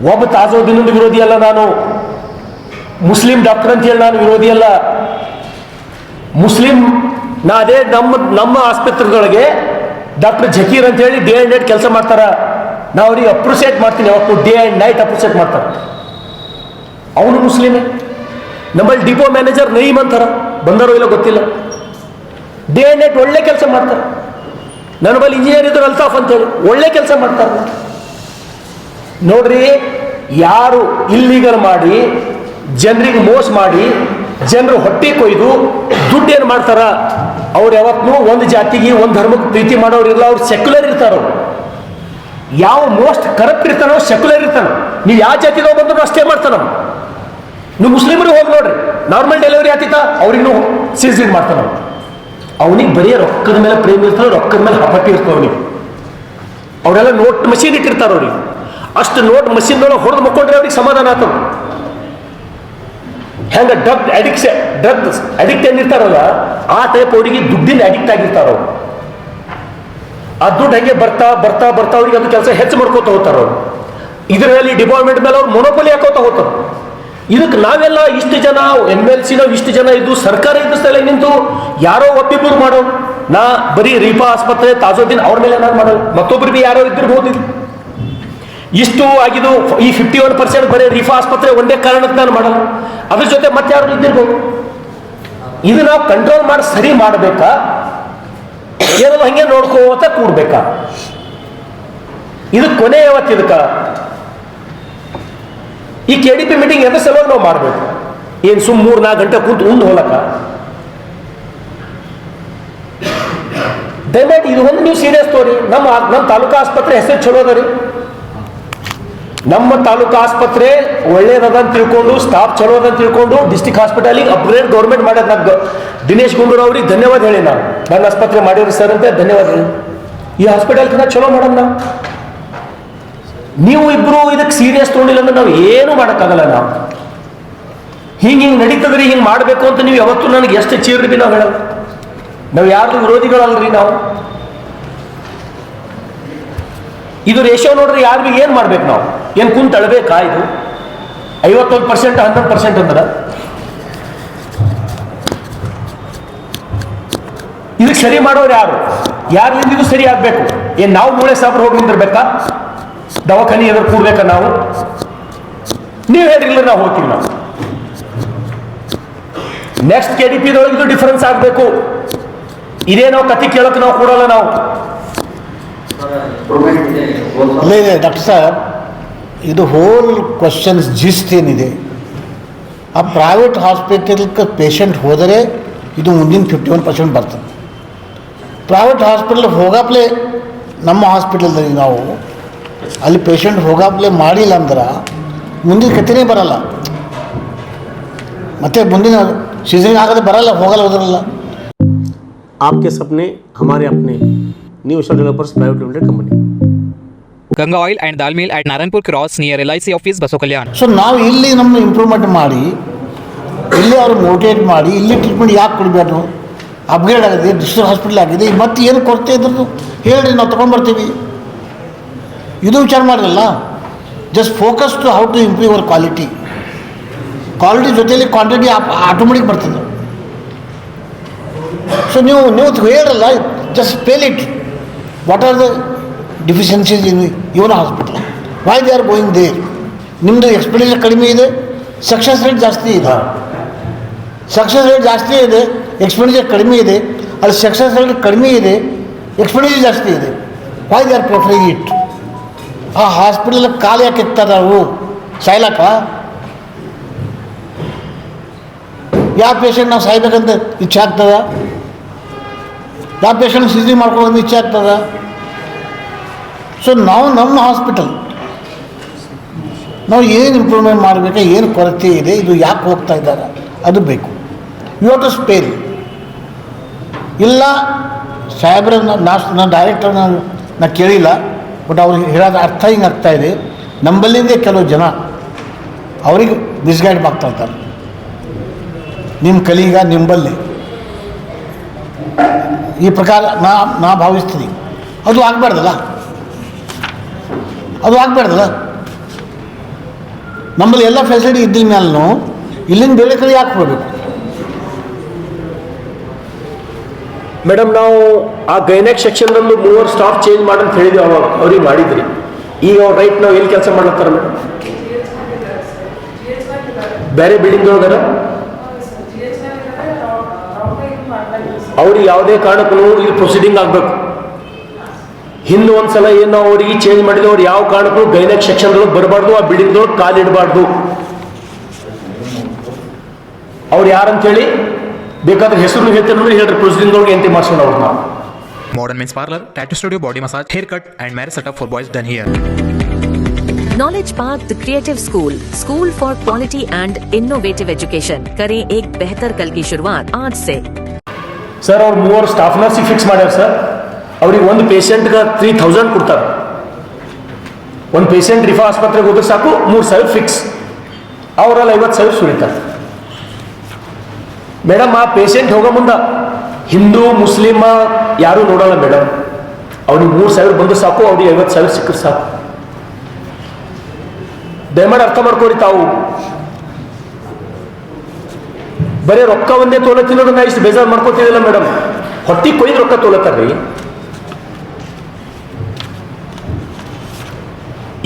ಒಬ್ಬ ತಾಜುದ್ದೀನ್ ವಿರೋಧಿ ಅಲ್ಲ ನಾನು, ಮುಸ್ಲಿಂ ಡಾಕ್ಟರ್ ಅಂತ ಹೇಳಿ ನಾನು ವಿರೋಧಿ ಅಲ್ಲ. ಮುಸ್ಲಿಂ ನಾ ಅದೇ ನಮ್ಮ ಆಸ್ಪತ್ರೆಗಳಿಗೆ ಡಾಕ್ಟರ್ ಜಕೀರ್ ಅಂತ ಹೇಳಿ ಡೇ ಆ್ಯಂಡ್ ನೈಟ್ ಕೆಲಸ ಮಾಡ್ತಾರ. ನಾವು ಅವ್ರಿಗೆ ಅಪ್ರಿಸಿಯೇಟ್ ಮಾಡ್ತೀನಿ, ಯಾವತ್ತು ಡೇ ಆ್ಯಂಡ್ ನೈಟ್ ಅಪ್ರಿಸಿಯೇಟ್ ಮಾಡ್ತಾರೆ. ಅವನು ಮುಸ್ಲಿಮೇ. ನಮ್ಮಲ್ಲಿ ಡಿಪೋ ಮ್ಯಾನೇಜರ್ ನಯೀಮ್ ಅಂತಾರ, ಬಂದಾರೋ ಇಲ್ಲ ಗೊತ್ತಿಲ್ಲ, ಡೇ ಆ್ಯಂಡ್ ನೈಟ್ ಒಳ್ಳೆ ಕೆಲಸ ಮಾಡ್ತಾರೆ. ನನ್ನ ಬಳಿ ಇಂಜಿನಿಯರ್ ಇದ್ರು ಅಲ್ತಾಫ್ ಅಂತೇಳಿ ಒಳ್ಳೆ ಕೆಲಸ ಮಾಡ್ತಾರೆ. ನೋಡ್ರಿ, ಯಾರು ಇಲ್ಲಿಗಲ್ ಮಾಡಿ ಜನರಿಗೆ ಮೋಸ ಮಾಡಿ ಜನರು ಹೊಟ್ಟೆ ಕೊಯ್ದು ದುಡ್ಡು ಏನು ಮಾಡ್ತಾರ, ಅವ್ರು ಯಾವತ್ತೂ ಒಂದು ಜಾತಿಗೆ ಒಂದು ಧರ್ಮಕ್ಕೆ ಪ್ರೀತಿ ಮಾಡೋರಿಲ್ಲ, ಅವ್ರು ಸೆಕ್ಯುಲರ್ ಇರ್ತಾರೋ. ಯಾವ ಮೋಸ್ಟ್ ಕರಪ್ಟ್ ಇರ್ತಾನೋ ಸೆಕ್ಯುಲರ್ ಇರ್ತಾನೋ. ನೀವು ಯಾವ ಜಾತಿದೋ ಬಂದ್ರು ಅಷ್ಟೇ ಮಾಡ್ತಾನ. ನೀವು ಮುಸ್ಲಿಮರಿಗೆ ಹೋಗಿ ನೋಡ್ರಿ, ನಾರ್ಮಲ್ ಡೆಲಿವರಿ ಆತಿತ್ತ ಅವ್ರಿಗೂ ಸೀಸನ್ ಮಾಡ್ತಾನ. ಅವನಿಗೆ ಬರೀ ರೊಕ್ಕದ ಮೇಲೆ ಪ್ರೇಮ ಇರ್ತಾನೆ, ರೊಕ್ಕದ ಮೇಲೆ ಹಪಟಿ ಇರ್ತಾವ. ಅವನಿಗೆ ಅವರೆಲ್ಲ ನೋಟ್ ಮಷೀನ್ ಇಟ್ಟಿರ್ತಾರ. ಅವ್ರಿಗೆ ಅಷ್ಟು ನೋಟ್ ಮಷೀನ್ದೊಳಗೆ ಹೊಡೆದು ಮಕ್ಕೊಂಡ್ರೆ ಅವ್ರಿಗೆ ಸಮಾಧಾನ ಆಗ್ತದೆ. ಹೆಂಗ ಡ್ರಗ್ ಅಡಿಕ್ಟ್ ಏನಿರ್ತಾರಲ್ಲ ಆ ಟೈಪ್ ಅವರಿಗೆ ದುಡ್ಡಿನ ಅಡಿಕ್ಟ್ ಆಗಿರ್ತಾರ. ಅವ್ರು ಆ ದುಡ್ಡು ಹಂಗೆ ಬರ್ತಾ ಬರ್ತಾ ಬರ್ತಾ ಅವ್ರಿಗೆ ಅದು ಕೆಲಸ ಹೆಚ್ಚು ಮಾಡ್ಕೋತ ಹೋಗ್ತಾರ. ಅವ್ರು ಇದರಲ್ಲಿ ಡಿಪಾರ್ಟ್ಮೆಂಟ್ ಮೇಲೆ ಅವ್ರು ಮೊನೋಪೊಲಿ ಹಾಕೋತ ಹೋಗ್ತಾರೆ. ಇದಕ್ಕೆ ನಾವೆಲ್ಲ ಇಷ್ಟು ಜನ MLC ನಾವು ಇಷ್ಟು ಜನ ಇದ್ದು ಸರ್ಕಾರ ಇದ್ದ ಸ್ಥಳ ನಿಂತು ಯಾರೋ ಒಬ್ಬಿಬ್ಬರು ಮಾಡೋದು. ನಾ ಬರೀ ರೀಫಾ ಆಸ್ಪತ್ರೆ ತಾಜುದ್ದೀನ್ ಅವ್ರ ಮೇಲೆ ನಾನು ಮಾಡೋದು, ಮತ್ತೊಬ್ರು ಬಿ ಯಾರೋ ಇದ್ದಿರ್ಬೋದು. ಇಷ್ಟು ಆಗಿದ್ದು ಈ 51% ಬರೀ ರೀಫಾ ಆಸ್ಪತ್ರೆ ಒಂದೇ ಕಾರಣಕ್ಕೆ ನಾನು ಮಾಡಲ್ಲ, ಅದ್ರ ಜೊತೆ ಮತ್ತೆ ಯಾರು ಇದ್ದಿರ್ಬೋದು. ಇದು ನಾವು ಕಂಟ್ರೋಲ್ ಮಾಡಿ ಸರಿ ಮಾಡಬೇಕಾ, ಏನೋ ಹಂಗೆ ನೋಡ್ಕೋತ ಕೂಡ್ಬೇಕಾ? ಇದು ಕೊನೆ ಯಾವತ್ತು? ಇದಕ್ಕ ಈ KDP ಮೀಟಿಂಗ್ ಎದ್ರ ಸಲುವಾಗಿ ನಾವು ಮಾಡಬೇಕು? ಏನು ಸುಮ್ 3-4 ಗಂಟೆ ಕೂತು ಉಂಡು ಹೋಲಕ್ಕ? ದಯಮಾಡಿ ಇದು ಒಂದು ನೀವು ಸೀರಿಯಸ್ ತೋರಿ. ನಮ್ಮ ತಾಲೂಕಾ ಆಸ್ಪತ್ರೆ ಹೆಸರು ಚಲೋ ಅದ ರೀ. ನಮ್ಮ ತಾಲೂಕಾ ಆಸ್ಪತ್ರೆ ಒಳ್ಳೇದದ ಅಂತ ತಿಳ್ಕೊಂಡು, ಸ್ಟಾಫ್ ಚಲೋ ಅದ ಅಂತ ತಿಳ್ಕೊಂಡು ಡಿಸ್ಟ್ರಿಕ್ಟ್ ಹಾಸ್ಪಿಟಲಿಗೆ ಅಪ್ಗ್ರೇಡ್ ಗೌರ್ಮೆಂಟ್ ಮಾಡ್ಯದ. ನಾನು ದಿನೇಶ್ ಗುಂಡೂರು ಅವ್ರಿಗೆ ಧನ್ಯವಾದ ಹೇಳಿ, ನಾನು ನನ್ನ ಆಸ್ಪತ್ರೆ ಮಾಡಿರಿ ಸರ್ ಅಂತ ಧನ್ಯವಾದ ಹೇಳಿ. ಈ ಹಾಸ್ಪಿಟಲ್ಕಿಂತ ಚಲೋ ಮಾಡೋಣ ನಾವು. ನೀವು ಇಬ್ರು ಇದಕ್ಕೆ ಸೀರಿಯಸ್ ತೊಗೊಂಡಿಲ್ಲ ಅಂದ್ರೆ ನಾವು ಏನು ಮಾಡೋಕ್ಕಾಗಲ್ಲ. ನಾವು ಹಿಂಗೆ ನಡೀತದ್ರಿ, ಹಿಂಗೆ ಮಾಡಬೇಕು ಅಂತ ನೀವು ಯಾವತ್ತೂ ನನಗೆ ಎಷ್ಟು ಚೀರ್ರಿ ಬಿ ನಾವು ಹೇಳೋದು. ನಾವು ಯಾರ್ದು ವಿರೋಧಿಗಳಲ್ರಿ ನಾವು. ಇದು ರೇಷೋ ನೋಡ್ರಿ, ಯಾರು ಬಿ ಏನು ಮಾಡ್ಬೇಕು ನಾವು? ಏನು ಕುಂತ ಅಳಬೇಕಾ? ಇದು 51% 11% ಅಂದ್ರೆ ಇದಕ್ಕೆ ಸರಿ ಮಾಡೋರು ಯಾರು? ಯಾರಿಂದ ಇದು ಸರಿ ಆಗ್ಬೇಕು? ಏನು ನಾವು ಮೂಳೆ ಸಾಬ್ರು ಹೋಗಿ ನಿಂದಿರ್ಬೇಕಾ? ದವಾಖಾನೆ ಎದುರು ಕೂಡ್ಬೇಕಾ ನಾವು? ನೀವು ಹೇಳಿಲ್ಲ, ನಾವು ಹೋಗ್ತೀವಿ. ನಾವು ನೆಕ್ಸ್ಟ್ KDPದೊಳಗೆ ಇದು ಡಿಫರೆನ್ಸ್ ಆಗಬೇಕು. ಇದೇ ನಾವು ಕತೆ ಕೇಳಕ್ಕೆ ನಾವು ಕೊಡಲ್ಲ. ನಾವು ಇಲ್ಲ ಡಾಕ್ಟರ್ ಸಾಹೇಬ್, ಇದು ಹೋಲ್ ಕ್ವಶನ್ಸ್ ಜಿಸ್ಟ್ ಏನಿದೆ, ಆ ಪ್ರೈವೇಟ್ ಹಾಸ್ಪಿಟಲ್ಗೆ ಪೇಷಂಟ್ ಹೋದರೆ ಇದು ಮುಂದಿನ 51% ಬರ್ತದೆ. ಪ್ರೈವೇಟ್ ಹಾಸ್ಪಿಟಲ್ ಹೋಗಾಪ್ಲೆ ನಮ್ಮ ಹಾಸ್ಪಿಟಲ್ದಲ್ಲಿ ನಾವು ಅಲ್ಲಿ ಪೇಷಂಟ್ ಹೋಗಾಪ್ಲೆ ಮಾಡಿಲ್ಲ ಅಂದ್ರೆ ಮುಂದಿನ ಕಥೆನೇ ಬರಲ್ಲ. ಮತ್ತೆ ಮುಂದಿನ ಸೀಸನ್ ಆಗೋದು ಬರಲ್ಲ, ಹೋಗಲ್ಲ, ಹೋದ್ರಲ್ಲ. आपके सपने हमारे अपने, new star developers private limited company, Ganga oil and Dal mill at Narayanpur cross near LIC office, Basava Kalyan. So ನಾವು ಇಲ್ಲಿ ನಮ್ಮ ಇಂಪ್ರೂವ್ಮೆಂಟ್ ಮಾಡಿ, ಇಲ್ಲಿ ಅವ್ರು ಮೋಟಿವೇಟ್ ಮಾಡಿ, ಇಲ್ಲಿ ಟ್ರೀಟ್ಮೆಂಟ್ ಯಾಕೆ ಕೊಡಬೇಕು? ಅಪ್ಗ್ರೇಡ್ ಆಗಿದೆ, ಡಿಸ್ಟ್ರಿಕ್ಟ್ ಹಾಸ್ಪಿಟಲ್ ಆಗಿದೆ, ಮತ್ತೆ ಏನು ಕೊರತೆ ಇದ್ರದ್ದು ಹೇಳ್ರಿ, ನಾವು ತೊಗೊಂಡ್ಬರ್ತೀವಿ. ಇದು ವಿಚಾರ ಮಾಡಿರಲ್ಲ. Just focus to how to improve our quality. Quality ಜೊತೆಯಲ್ಲಿ ಕ್ವಾಂಟಿಟಿ ಆಟೋಮೆಟಿಕ್ ಬರ್ತದೆ. ಸೊ ನೀವು ಹೇಳ್ರಲ್ಲ, just spell it. What are the deficiencies in your hospital? Why they are going there? ನಿಮ್ಮದು ಎಕ್ಸ್ಪೆಂಡಿಚರ್ ಕಡಿಮೆ ಇದೆ, ಸಕ್ಸಸ್ ರೇಟ್ ಜಾಸ್ತಿ ಇದೆ. ಸಕ್ಸಸ್ ರೇಟ್ ಜಾಸ್ತಿ ಇದೆ, ಎಕ್ಸ್ಪೆಂಡಿಚರ್ ಕಡಿಮೆ ಇದೆ. ಅಲ್ಲಿ ಸಕ್ಸಸ್ ರೇಟ್ ಕಡಿಮೆ ಇದೆ, ಎಕ್ಸ್ಪೆಂಡಿಚರ್ ಜಾಸ್ತಿ ಇದೆ. Y they R preferring it? ಆ ಹಾಸ್ಪಿಟಲ್ ಕಾಲು ಯಾಕೆ ಇರ್ತಾರೆ ನಾವು? ಸಾಯ್ಲಾಕ? ಯಾವ ಪೇಷಂಟ್ ನಾವು ಸಾಯ್ಬೇಕಂತ ಇಚ್ಛೆ ಆಗ್ತದ? ಯಾವ ಪೇಷಂಟ್ ಸಿಜಿ ಮಾಡ್ಕೊಳ್ಳೋದು ಇಚ್ಛೆ ಆಗ್ತದ? ಸೊ ನಾವು ನಮ್ಮ ಹಾಸ್ಪಿಟಲ್ ನಾವು ಏನು ಇಂಪ್ರೂವ್ಮೆಂಟ್ ಮಾಡಬೇಕು, ಏನು ಕೊರತೆ ಇದೆ, ಇದು ಯಾಕೆ ಹೋಗ್ತಾ ಇದ್ದಾರೆ, ಅದು ಬೇಕು. You have to spare. ಇಲ್ಲ ಸಾಹೇಬ್ರ ನಾನು ಡೈರೆಕ್ಟರ್ ನಾ ಕೇಳಿಲ್ಲ, ಬಟ್ ಅವ್ರಿಗೆ ಹೇಳೋದು ಅರ್ಥ ಹಿಂಗೆ ಆಗ್ತಾ ಇದೆ. ನಮ್ಮಲ್ಲಿಂದೇ ಕೆಲವು ಜನ ಅವ್ರಿಗೆ ಮಿಸ್ಗೈಡ್ ಮಾಡ್ತಾ ಇರ್ತಾರೆ. ನಿಮ್ಮ ಕಲೀಗ ನಿಂಬಲ್ಲಿ ಈ ಪ್ರಕಾರ ನಾ ಭಾವಿಸ್ತೀನಿ. ಅದು ಆಗಬಾರ್ದಲ್ಲ, ಅದು ಆಗಬಾರ್ದಲ್ಲ. ನಮ್ಮಲ್ಲಿ ಎಲ್ಲ ಫೆಸಿಲಿಟಿ ಇದ್ದ ಮೇಲೂ ಇಲ್ಲಿಂದ ಬೇರೆ ಕಡೆ ಯಾಕೆ ಹೋಗ್ಬೇಕು? ಮೇಡಮ್, ನಾವು ಆ ಗೈನೆಕ್ ಸೆಕ್ಷನ್ನಲ್ಲೂ 3 ಸ್ಟಾಫ್ ಚೇಂಜ್ ಮಾಡಂತ ಹೇಳಿದ್ವಿ, ಅವಾಗ ಅವ್ರಿಗೆ ಮಾಡಿದ್ರಿ. ಈಗ ಅವ್ರು ರೈಟ್ ನಾವು ಎಲ್ಲಿ ಕೆಲಸ ಮಾಡ್ಲತ್ತಾರ ಮೇಡಮ್? ಬೇರೆ ಬಿಲ್ಡಿಂಗ್ ಒಳಗಾರ ಅವ್ರಿಗೆ ಯಾವುದೇ ಕಾರಣಕ್ಕೂ ಇಲ್ಲಿ ಪ್ರೊಸೀಡಿಂಗ್ ಆಗಬೇಕು. ಹಿಂದೆ ಒಂದ್ಸಲ ಏನು ಅವ್ರಿಗೆ ಚೇಂಜ್ ಮಾಡಿದ್ರು, ಅವ್ರು ಯಾವ ಕಾರಣಕ್ಕೂ ಗೈನೆಕ್ ಸೆಕ್ಷನ್ದೊಳಗೆ ಬರಬಾರ್ದು, ಆ ಬಿಲ್ಡಿಂಗ್ದೊಳಗೆ ಕಾಲಿಡಬಾರ್ದು. ಅವ್ರು ಯಾರಂತೇಳಿ ಬೇಕಾದ್ರೆ ಹೆಸರು ಹೇಳ್ತಾರೆ, ಹೇಳ್ರಿ, ಪ್ರೊಸೀಡಿಂಗ್ದೊಳಗೆ ಎಂಟ್ರಿ ಮಾಡ್ಸೋಣ ಅವ್ರು. ನಾವು Modern Men's Parlor, Tattoo Studio, Body Massage, Haircut and Marriage Setup for boys done here. Knowledge park the creative school for quality and innovative education. करें एक बेहतर कल की शुरुआत आज से। ಸರ್, ಅವ್ರು 3 ಸ್ಟಾಫ್ ನರ್ಸಿಗೆ ಫಿಕ್ಸ್ ಮಾಡ್ಯಾರ ಸರ್. ಅವ್ರಿಗೆ ಒಂದು ಪೇಷಂಟ್ಗೆ 3000 ಕೊಡ್ತಾರೆ. ಒಂದು ಪೇಷಂಟ್ ರಿಫಾ ಆಸ್ಪತ್ರೆಗೆ ಹೋದ್ರೆ ಸಾಕು 3000 ಫಿಕ್ಸ್, ಅವರಲ್ಲಿ 50,000 ಸುರಿತಾರೆ. ಮೇಡಮ್, ಆ ಪೇಷಂಟ್ ಹೋಗೋ ಮುಂದೆ ಹಿಂದೂ ಮುಸ್ಲಿಮ ಯಾರೂ ನೋಡಲ್ಲ ಮೇಡಮ್. ಅವ್ರಿಗೆ 3000 ಬಂದು ಸಾಕು, ಅವ್ರಿಗೆ 50,000 ಸಿಕ್ಕರೆ ಸಾಕು. ದಯಮಾಡಿ ಅರ್ಥ ಮಾಡ್ಕೋರಿ ತಾವು. ಬರೀ ರೊಕ್ಕ ಒಂದೇ ತೋಲತ್ತಿನೋದು ನಾ ಇಷ್ಟು ಬೇಜಾರು ಮಾಡ್ಕೋತಿದ್ದಿಲ್ಲ ಮೇಡಮ್. ಹೊಟ್ಟಿ ಕೊಯ್ದು ರೊಕ್ಕ ತೋಲತ್ತಾರ್ರಿ.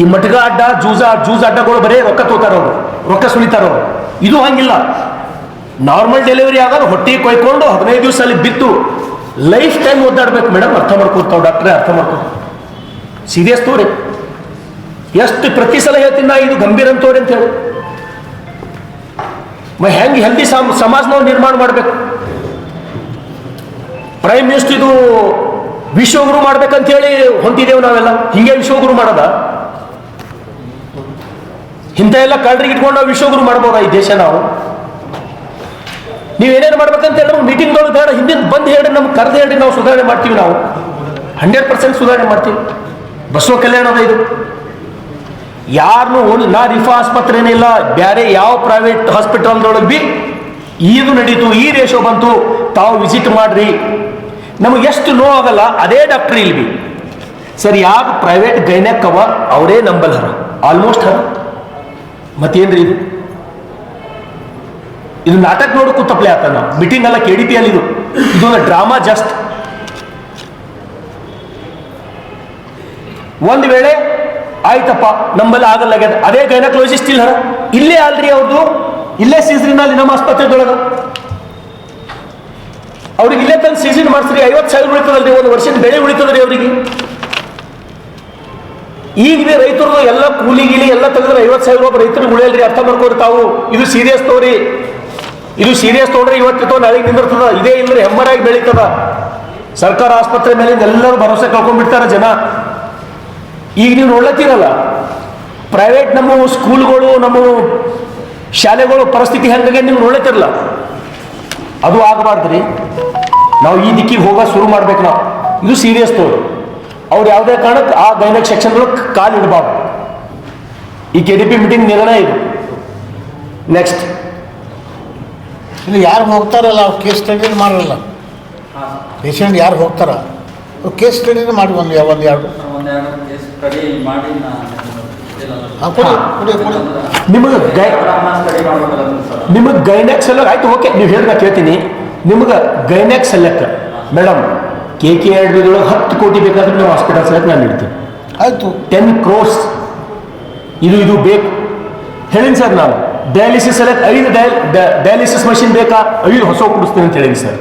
ಈ ಮಟ್ಗ ಅಡ್ಡ ಜೂಜ್ ಅಡ್ಡಗಳು ಬರೀ ರೊಕ್ಕ ತೋತಾರ ಅವರು, ರೊಕ್ಕ ಸುಳಿತಾರ ಅವರು. ಇದು ಹಂಗಿಲ್ಲ. ನಾರ್ಮಲ್ ಡೆಲಿವರಿ ಆಗೋರು ಹೊಟ್ಟಿ ಕೊಯ್ಕೊಂಡು 15 ದಿವಸ ಅಲ್ಲಿ ಬಿತ್ತು ಲೈಫ್ ಟೈಮ್ ಓದಾಡ್ಬೇಕು ಮೇಡಮ್. ಅರ್ಥ ಮಾಡ್ಕೊತಾವ್ ಡಾಕ್ಟ್ರೇ, ಅರ್ಥ ಮಾಡ್ಕೊ. ಸೀರಿಯಸ್ ತೋರಿ. ಎಷ್ಟು ಪ್ರತಿ ಸಲ ಹೇಳ್ತೀನಿ ನಾ, ಇದು ಗಂಭೀರ ಅಂತವ್ರಿ ಅಂತ ಹೇಳಿ. ಹೆಂಗೆ ಹೆಲ್ದಿ ಸಮಾಜ ನಾವು ನಿರ್ಮಾಣ ಮಾಡಬೇಕು. ಪ್ರೈಮ್ ಮಿನಿಸ್ಟರ್ ಇದು ವಿಶ್ವಗುರು ಮಾಡ್ಬೇಕಂತ ಹೇಳಿ ಹೊಂಟಿದ್ದೇವೆ ನಾವೆಲ್ಲ. ಹಿಂಗೆ ವಿಶ್ವಗುರು ಮಾಡೋದ? ಇಂಥ ಎಲ್ಲ ಕಳ್ರಿಗೆ ಇಟ್ಕೊಂಡು ನಾವು ವಿಶ್ವಗುರು ಮಾಡ್ಬೋದಾ ಈ ದೇಶ? ನಾವು ನೀವೇನೇನು ಮಾಡ್ಬೇಕಂತ ಹೇಳಿ ಮೀಟಿಂಗ್ಗಳು ಬೇಡ, ಹಿಂದಿನ ಬಂದು ಹೇಳಿ, ನಮ್ಗೆ ಕರೆದು ಹೇಳಿ, ನಾವು ಸುಧಾರಣೆ ಮಾಡ್ತೀವಿ. ನಾವು 100% ಸುಧಾರಣೆ ಮಾಡ್ತೀವಿ. ಬಸವ ಕಲ್ಯಾಣದ ಇದು ಯಾರನ್ನು ನಾ ರಿಫಾ ಆಸ್ಪತ್ರೆ ಏನಿಲ್ಲ, ಬೇರೆ ಯಾವ ಪ್ರೈವೇಟ್ ಹಾಸ್ಪಿಟಲ್ದೊಳಗೆ ಬಿ ಇದು ನಡೀತು, ಈ ರೇಷೋ ಬಂತು, ತಾವು ವಿಸಿಟ್ ಮಾಡ್ರಿ. ನಮಗೆ ಎಷ್ಟು ನೋವಾಗಲ್ಲ ಅದೇ ಡಾಕ್ಟ್ರಿ ಇಲ್ಲಿ ಬಿ. ಸರ್, ಯಾವ ಪ್ರೈವೇಟ್ ಗೈನೆಕ್ ಅವ ಅವರೇ ನಂಬಲ್ ಹರ, ಆಲ್ಮೋಸ್ಟ್ ಹರ. ಮತ್ತೇನ್ರಿ ಇದು ನಾಟಕ ನೋಡೋಕ್ಕೂ ತಪ್ಪಲೆ ಆತ. ನಾವು ಮೀಟಿಂಗ್ ಅಲ್ಲ, KDP ಅಲ್ಲಿ ಇದೊಂದು ಡ್ರಾಮಾ ಜಸ್ಟ್. ಒಂದು ವೇಳೆ ಆಯ್ತಪ್ಪ ನಂಬಲ್ಲಿ ಆಗಲ್ಲ, ಅದೇ ಗೈನಕಾಲಜಿಸ್ಟ್ ಇಲ್ಲ ಇಲ್ಲೇ ಅಲ್ರಿ ಅವ್ರದ್ದು, ಇಲ್ಲೇ ಸೀಸರಿನಲ್ಲಿ ನಮ್ಮ ಆಸ್ಪತ್ರೆದೊಳಗೆ ಅವ್ರಿಗೆ ಇಲ್ಲೇ ತಂದು ಸೀಸನ್ ಮಾಡಿಸ್ರಿ, 50,000 ಉಳಿತದಲ್ರಿ, ಒಂದು ವರ್ಷದ ಬೆಳೆ ಉಳಿತದ್ರಿ ಅವ್ರಿಗೆ. ಈಗ ರೈತರು ಎಲ್ಲ ಕೂಲಿಗಿಲಿ ಎಲ್ಲ ತೆಗೆದ್ರೆ 50,000 ಒಬ್ಬ ರೈತರಿಗೆ ಉಳಿಯಲ್ರಿ. ಅರ್ಥ ಮಾಡ್ಕೋರಿ ತಾವು. ಇದು ಸೀರಿಯಸ್ ತೋರಿ, ಇದು ಸೀರಿಯಸ್ ತೊಗೊಂಡ್ರೆ ಇವತ್ತಿತ್ತು ನಾಳೆಗೆ ನಿಂದಿರ್ತದ. ಇದೇ ಇಲ್ಲರಿ ಹೆಮ್ಮರಾಗಿ ಬೆಳೀತದ. ಸರ್ಕಾರ ಆಸ್ಪತ್ರೆ ಮೇಲೆ ಎಲ್ಲರೂ ಭರವಸೆ ಕಳ್ಕೊಂಡ್ಬಿಡ್ತಾರ ಜನ. ಈಗ ನೀವು ನೋಡ್ಲತ್ತೀರಲ್ಲ ಪ್ರೈವೇಟ್ ನಮ್ಮ ಸ್ಕೂಲ್ಗಳು, ನಮ್ಮ ಶಾಲೆಗಳು ಪರಿಸ್ಥಿತಿ ಹೆಂಗಾಗಿ ನೀವು ನೋಡ್ಲತ್ತಿರಲ್ಲ. ಅದು ಆಗಬಾರ್ದ್ರಿ. ನಾವು ಈ ದಿಕ್ಕಿಗೆ ಹೋಗ ಶುರು ಮಾಡ್ಬೇಕು. ನಾವು ಇದು ಸೀರಿಯಸ್ ತೋರಿ. ಅವ್ರು ಯಾವುದೇ ಕಾರಣಕ್ಕೆ ಆ ಗೈನೆಕ್ ಸೆಕ್ಷನ್ಗಳು ಕಾಲು ಇಡಬಾರ್ದು. ಈ KDP ಮೀಟಿಂಗ್ ನಿರ್ಣಯ ಇದು. ನೆಕ್ಸ್ಟ್ ಇಲ್ಲಿ ಯಾರು ಹೋಗ್ತಾರಲ್ಲ ಅವ್ರು ಕೇಸ್ ಸ್ಟಡಿ ಮಾಡಲ್ಲ. ಪೇಷಂಟ್ ಯಾರು ಹೋಗ್ತಾರ ಅವ್ರು ಕೇಸ್ ಸ್ಟಡಿನ ಮಾಡಿ ಒಂದು ಎರಡು ನಿಮಗೆ ಗೈನೆಕ್ ಸೆಲ್ಲಕ್ ಆಯ್ತು, ಓಕೆ, ನೀವು ಹೇಳಿದ ಕೇಳ್ತೀನಿ. ನಿಮ್ಗೆ ಗೈನೆಕ್ ಸೆಲ್ಲಕ್ ಮೇಡಮ್ KKRDದೊಳಗೆ 10 ಕೋಟಿ ಬೇಕಾದ್ರೆ ನೀವು ಹಾಸ್ಪಿಟಲ್ ಸೆಲೆಕ್ಟ್ ನಾನು ಇಡ್ತೀನಿ. ಆಯಿತು, 10 crores ಇದು ಬೇಕು ಹೇಳಿನಿ ಸರ್. ನಾನು ಡಯಾಲಿಸಿಸ್ ಸೆಲೆಕ್ಟ್ 5 ಡಯಾಲಿಸಿಸ್ ಮಷಿನ್ ಬೇಕಾ, 5 ಹೊಸ ಕೊಡಿಸ್ತೀನಿ ಅಂತ ಹೇಳಿನಿ ಸರ್.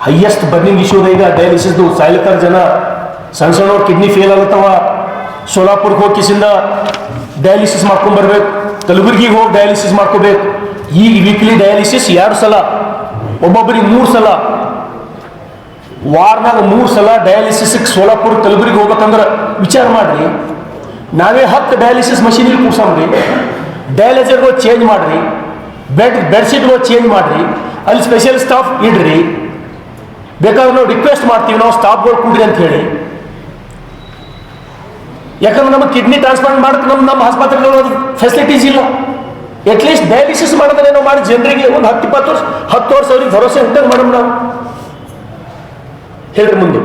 ಹೈಯೆಸ್ಟ್ ಬರ್ನಿಂಗ್ ಇಶ್ಯೂ ಈಗ ಡಯಾಲಿಸಿಸ್ದು. ಸಾಯ್ಲತ್ತಾರ ಜನ, ಸಣ್ಣ ಸಣ್ಣವ್ರು ಕಿಡ್ನಿ ಫೇಲ್ ಆಗತ್ತವ. ಸೋಲಾಪುರ್ಗೆ ಹೋಗಿ ಕಿಸಿಂದ ಡಯಾಲಿಸಿಸ್ ಮಾಡ್ಕೊಂಡ್ಬರ್ಬೇಕು, ಕಲಬುರ್ಗಿಗೆ ಹೋಗಿ ಡಯಾಲಿಸಿಸ್ ಮಾಡ್ಕೋಬೇಕು. ಈಗ ವೀಕ್ಲಿ ಡಯಾಲಿಸಿಸ್ 2 ಸಲ, ಒಬ್ಬೊಬ್ಬರಿಗೆ 3 ಸಲ, ವಾರನಾಗ 3 ಸಲ ಡಯಾಲಿಸಿಸ್ಗೆ ಸೋಲಾಪುರ ಕಲಬುರ್ಗಿಗೆ ಹೋಗ್ಬೇಕಂದ್ರೆ ವಿಚಾರ ಮಾಡ್ರಿ. ನಾವೇ 10 ಡಯಾಲಿಸಿಸ್ ಮಷೀನಿಗೆ ಕೂರ್ಸಮ್ರಿ, ಡಯಾಲಿಸರ್ಗಳು ಚೇಂಜ್ ಮಾಡ್ರಿ, ಬೆಡ್ಶೀಟ್ಗಳು ಚೇಂಜ್ ಮಾಡ್ರಿ, ಅಲ್ಲಿ ಸ್ಪೆಷಲ್ ಸ್ಟಾಫ್ ಇಡ್ರಿ. ಬೇಕಾದ್ರೆ ನಾವು ರಿಕ್ವೆಸ್ಟ್ ಮಾಡ್ತೀವಿ, ನಾವು ಸ್ಟಾಫ್ಗಳು ಕೂಡ್ರಿ ಅಂತ ಹೇಳಿ. ಯಾಕಂದ್ರೆ ನಮಗೆ ಕಿಡ್ನಿ ಟ್ರಾನ್ಸ್ಪ್ಲಾಂಟ್ ಮಾಡಕ್ಕೆ ನಮ್ಮ ಆಸ್ಪತ್ರೆಗಳು ಫೆಸಿಲಿಟೀಸ್ ಇಲ್ಲ. ಅಟ್ಲೀಸ್ಟ್ ಡಯಾಲಿಸಿಸ್ ಮಾಡಿದ್ರೆ ನಾವು ಮಾಡಿ ಜನರಿಗೆ ಒಂದು 10-20 ವರ್ಷ 10 ವರ್ಷ ಅವ್ರಿಗೆ ಭರವಸೆ ಉಂಟಾಗ ಮೇಡಮ್ ನಾವು ಹೇಳ್ರಿ ಮುಂದೆ.